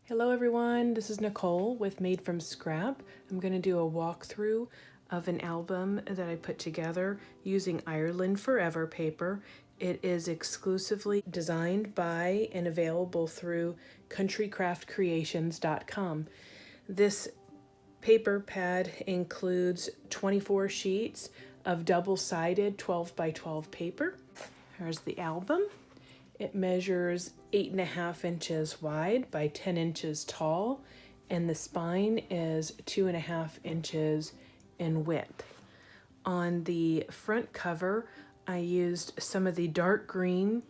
Hello everyone, this is Nicole with Made from Scrap. I'm going to do a walkthrough of an album that I put together using Ireland Forever paper. It is exclusively designed by and available through countrycraftcreations.com. This paper pad includes 24 sheets of double-sided 12 by 12 paper. Here's the album. It measures 8.5 inches wide by 10 inches tall, and the spine is 2.5 inches in width. On the front cover, I used some of the dark green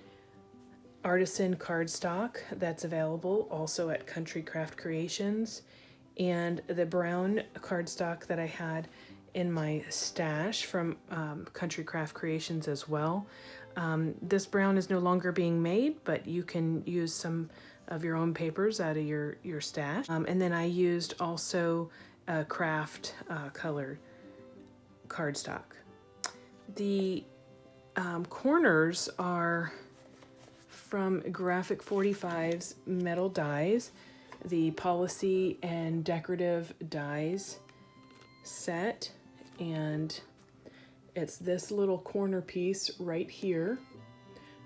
artisan cardstock that's available also at Country Craft Creations, and the brown cardstock that I had in my stash from Country Craft Creations as well. This brown is no longer being made, but you can use some of your own papers out of your stash. And then I used also craft colored cardstock. The corners are from Graphic 45's metal dies, the policy and decorative dies set, and it's this little corner piece right here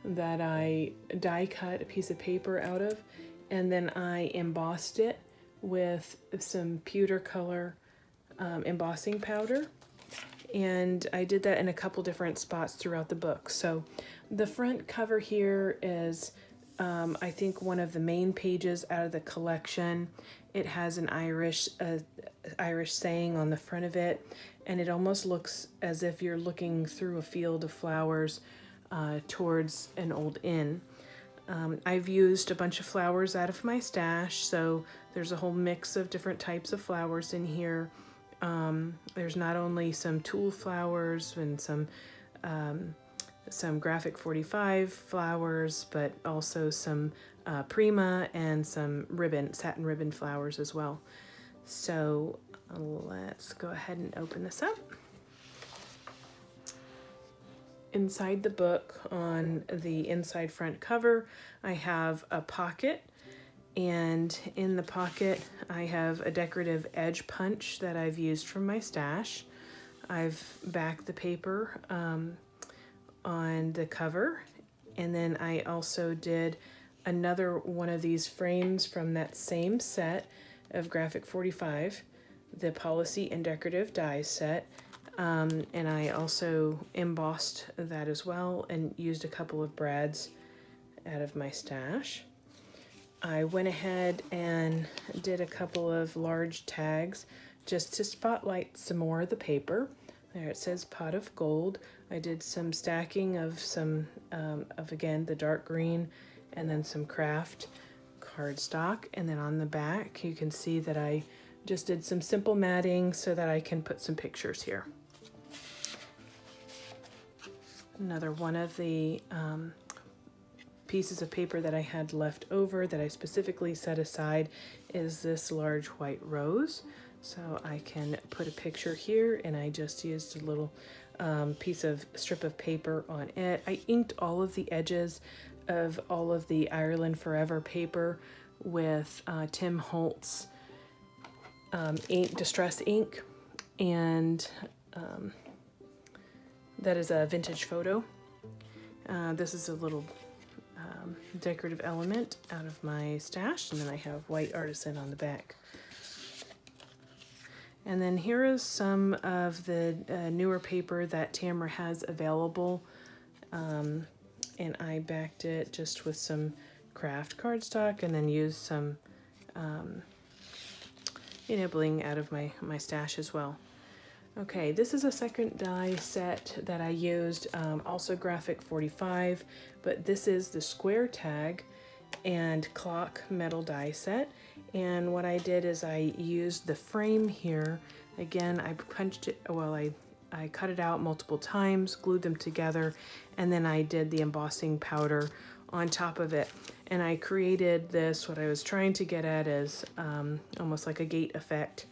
that I die cut a piece of paper out of, and then I embossed it with some pewter color embossing powder, and I did that in a couple different spots throughout the book. So the front cover here is I think one of the main pages out of the collection. It has an Irish saying on the front of it, and it almost looks as if you're looking through a field of flowers towards an old inn. I've used a bunch of flowers out of my stash, so there's a whole mix of different types of flowers in here. There's not only some tulle flowers and some Graphic 45 flowers, but also some Prima and some satin ribbon flowers as well. So let's go ahead and open this up. Inside the book, on the inside front cover, I have a pocket, and in the pocket I have a decorative edge punch that I've used from my stash. I've backed the paper on the cover, and then I also did another one of these frames from that same set of Graphic 45, the Policy and Decorative Dies set, and I also embossed that as well and used a couple of brads out of my stash. I went ahead and did a couple of large tags just to spotlight some more of the paper. There it says Pot of Gold. I did some stacking of some, again, the dark green and then some craft cardstock. And then on the back, you can see that I just did some simple matting so that I can put some pictures here. Another one of the pieces of paper that I had left over that I specifically set aside is this large white rose. So I can put a picture here, and I just used a little strip of paper on it. I inked all of the edges of all of the Ireland Forever paper with Tim Holtz ink, distress ink, and that is a vintage photo. This is a little decorative element out of my stash, and then I have white artisan on the back. And then here is some of the newer paper that Tamara has available, and I backed it just with some craft cardstock and then used some bling out of my stash as well. Okay, this is a second die set that I used, also Graphic 45, but this is the square tag and clock metal die set. And what I did is I used the frame here. Again, I punched it, well, I cut it out multiple times, glued them together, and then I did the embossing powder on top of it. And I created this, what I was trying to get at is almost like a gate effect.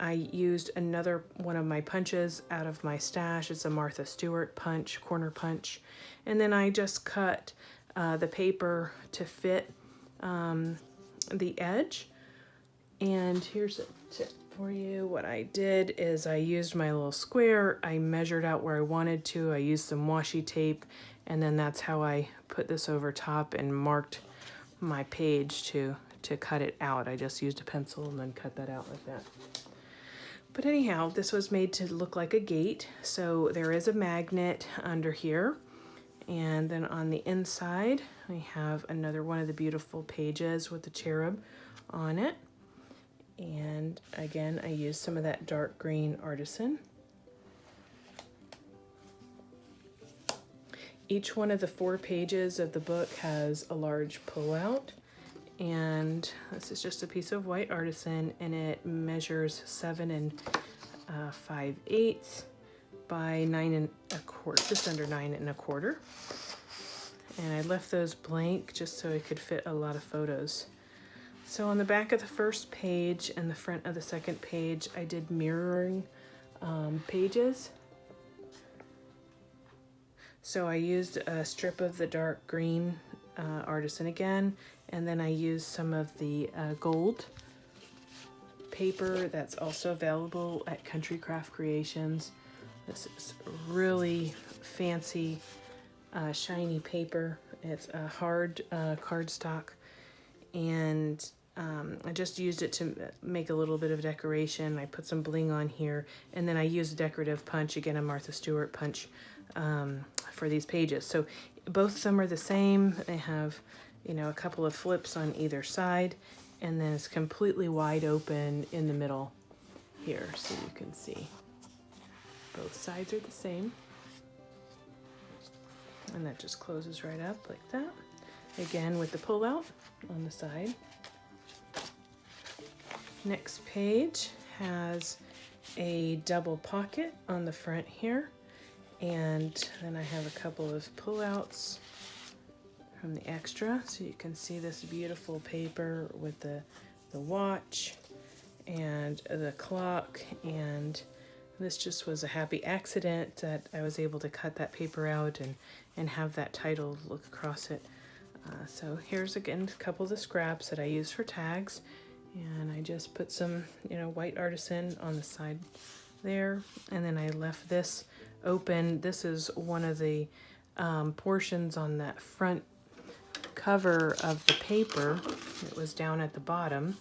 I used another one of my punches out of my stash. It's a Martha Stewart punch, corner punch. And then I just cut the paper to fit the edge. And here's a tip for you. What I did is I used my little square. I measured out where I wanted to. I used some washi tape. And then that's how I put this over top and marked my page to cut it out. I just used a pencil and then cut that out like that. But anyhow, this was made to look like a gate. So there is a magnet under here. And then on the inside, we have another one of the beautiful pages with the cherub on it. And again, I used some of that dark green artisan. Each one of the 4 pages of the book has a large pullout. And this is just a piece of white artisan, and it measures 7 5/8 by 9 1/4, just under 9 1/4. And I left those blank just so I could fit a lot of photos. So on the back of the first page and the front of the second page, I did mirroring pages. So I used a strip of the dark green artisan again, and then I used some of the gold paper that's also available at Country Craft Creations. This is really fancy, shiny paper. It's a hard cardstock, and I just used it to make a little bit of decoration. I put some bling on here, and then I used a decorative punch, again a Martha Stewart punch, for these pages. So both of them are the same. They have, a couple of flips on either side, and then it's completely wide open in the middle here, so you can see both sides are the same. And that just closes right up like that. Again, with the pullout on the side. Next page has a double pocket on the front here. And then I have a couple of pullouts from the extra. So you can see this beautiful paper with the watch and the clock. And this just was a happy accident that I was able to cut that paper out and have that title look across it. So here's again a couple of the scraps that I use for tags, and I just put some white artisan on the side there, and then I left this open. This is one of the portions on that front cover of the paper. It was down at the bottom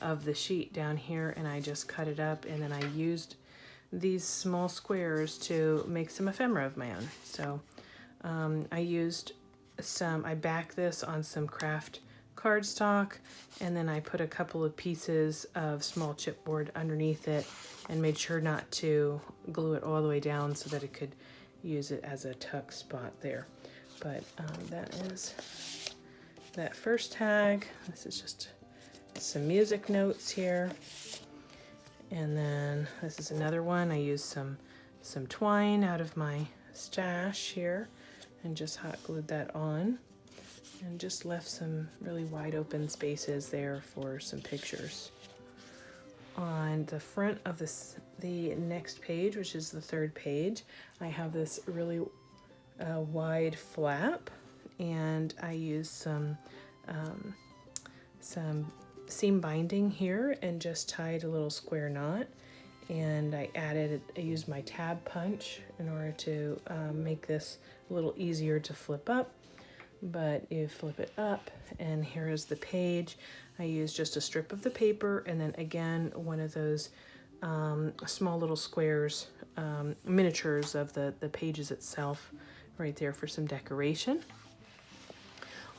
of the sheet down here, and I just cut it up, and then I used these small squares to make some ephemera of my own. So I backed this on some craft cardstock, and then I put a couple of pieces of small chipboard underneath it and made sure not to glue it all the way down so that it could use it as a tuck spot there. But that is that first tag. This is just some music notes here. And then this is another one. I used some twine out of my stash here and just hot glued that on, and just left some really wide open spaces there for some pictures. On the front of the next page, which is the third page, I have this really wide flap, and I used some seam binding here and just tied a little square knot. And I used my tab punch in order to make this a little easier to flip up. But you flip it up, and here is the page. I used just a strip of the paper, and then again one of those small little squares, miniatures of the pages itself right there for some decoration.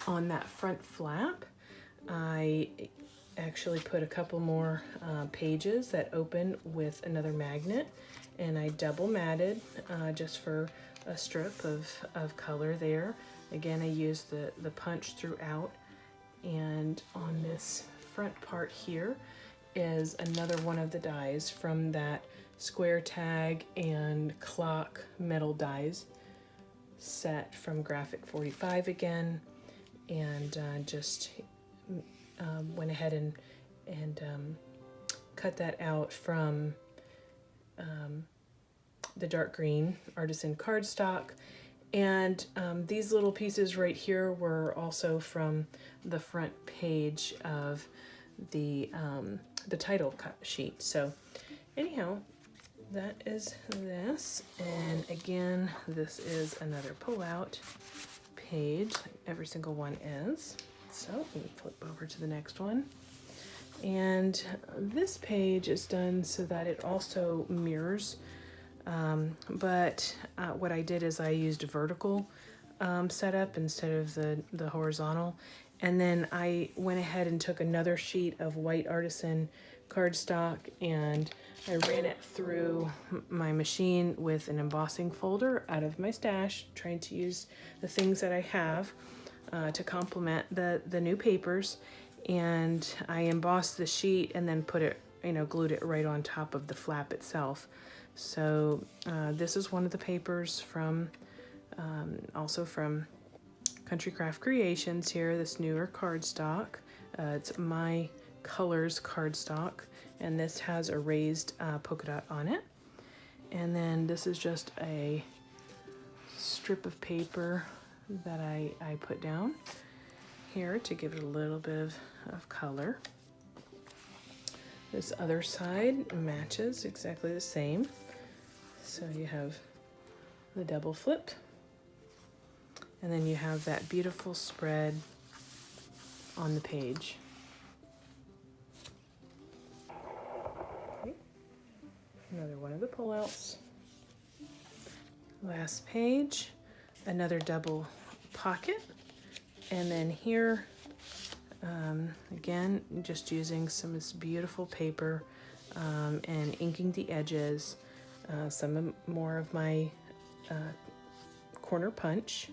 On that front flap, I actually put a couple more pages that open with another magnet, and I double matted just for a strip of color there. Again, I used the punch throughout, and on this front part here is another one of the dies from that square tag and clock metal dies set from Graphic 45 again, and just went ahead and cut that out from the dark green artisan cardstock. And these little pieces right here were also from the front page of the title cut sheet. So anyhow, that is this. And again, this is another pull-out page. Every single one is. So we flip over to the next one. And this page is done so that it also mirrors. But what I did is I used a vertical setup instead of the horizontal. And then I went ahead and took another sheet of white artisan cardstock, and I ran it through my machine with an embossing folder out of my stash, trying to use the things that I have to complement the new papers. And I embossed the sheet and then put it, glued it right on top of the flap itself. So this is one of the papers from, also from Country Craft Creations here, this newer cardstock. It's My Colors cardstock, and this has a raised polka dot on it. And then this is just a strip of paper that I put down here to give it a little bit of color. This other side matches exactly the same. So you have the double flip, and then you have that beautiful spread on the page. Okay. Another one of the pullouts. Last page, another double pocket, and then here, again, just using some of this beautiful paper and inking the edges. Some more of my corner punch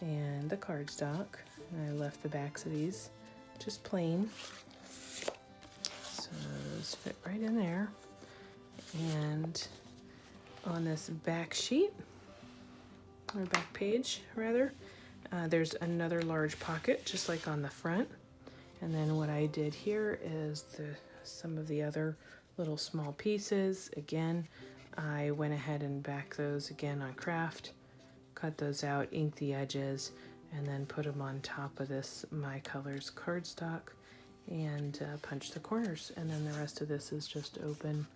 and the cardstock. And I left the backs of these just plain, so those fit right in there. And on this back sheet, or back page rather, there's another large pocket just like on the front. And then what I did here is some of the other little small pieces. Again, I went ahead and backed those again on craft, cut those out, inked the edges, and then put them on top of this My Colors cardstock and punch the corners. And then the rest of this is just open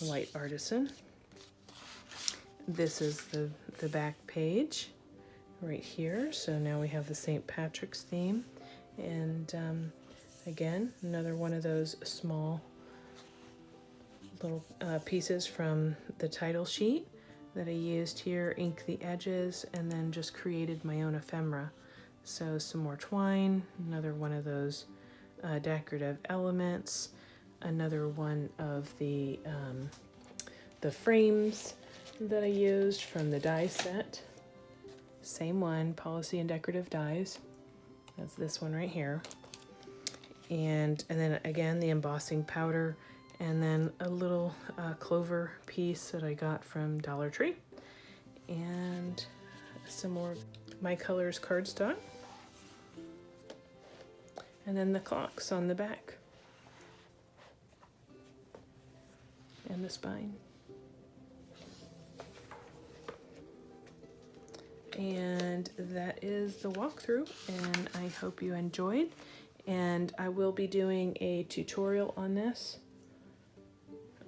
white artisan. This is the back page right here. So now we have the St. Patrick's theme. And again, another one of those small little pieces from the title sheet that I used here, inked the edges, and then just created my own ephemera. So some more twine, another one of those decorative elements, another one of the frames that I used from the die set. Same one, Policy and Decorative Dies. That's this one right here. And then again, the embossing powder, and then a little clover piece that I got from Dollar Tree. And some more My Colors cardstock. And then the clocks on the back. And the spine. And that is the walkthrough, and I hope you enjoyed. And I will be doing a tutorial on this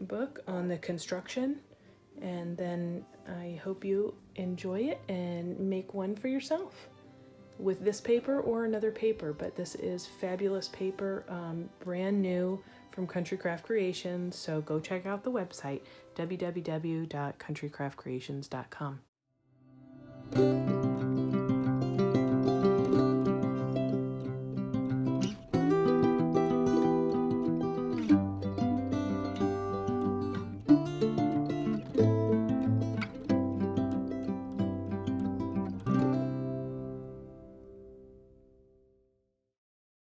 book on the construction, and then I hope you enjoy it and make one for yourself with this paper or another paper. But this is fabulous paper, brand new from Country Craft Creations. So go check out the website, www.countrycraftcreations.com.